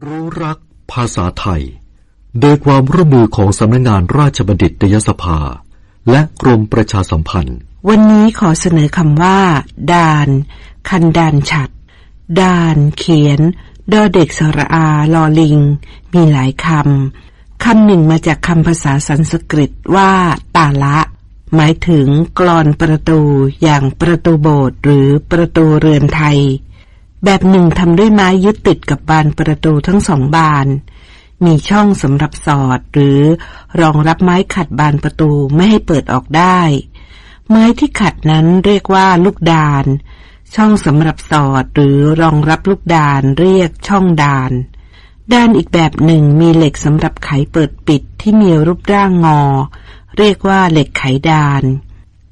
รู้รักภาษาไทยโดยความร่วมมือของสำนักงานราชบัณฑิตยสภาและกรมประชาสัมพันธ์วันนี้ขอเสนอคำว่าดานคันดานฉัตรดานเขียนดอเด็กสระอาลอลิงมีหลายคำหนึ่งมาจากคำภาษาสันสกฤตว่าตาละหมายถึงกลอนประตูอย่างประตูโบสถ์หรือประตูเรือนไทยแบบหนึ่งทำด้วยไม้ยึดติดกับบานประตูทั้งสองบานมีช่องสำหรับสอดหรือรองรับไม้ขัดบานประตูไม่ให้เปิดออกได้ไม้ที่ขัดนั้นเรียกว่าลูกดานช่องสำหรับสอดหรือรองรับลูกดานเรียกช่องดานด้านอีกแบบหนึ่งมีเหล็กสำหรับไขเปิดปิดที่มีรูปร่างงอเรียกว่าเหล็กไขดาน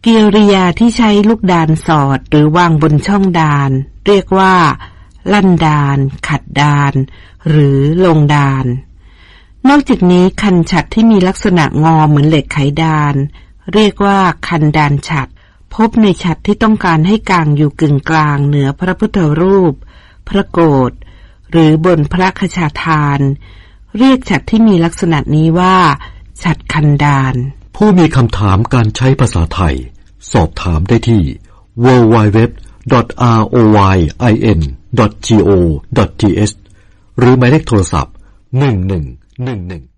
กิริยาที่ใช้ลูกดานสอดหรือวางบนช่องดานเรียกว่าลั่นดานขัดดานหรือลงดานนอกจากนี้คันฉัตรที่มีลักษณะงอเหมือนเหล็กไขดานเรียกว่าคันดานฉัตรพบในฉัตรที่ต้องการให้กางอยู่กึ่งกลางเหนือพระพุทธรูปพระโกฐหรือบนพระคชาทานเรียกฉัตรที่มีลักษณะนี้ว่าฉัตรคันดานผู้มีคำถามการใช้ภาษาไทยสอบถามได้ที่ www.royin.go.th หรือหมายเลขโทรศัพท์1111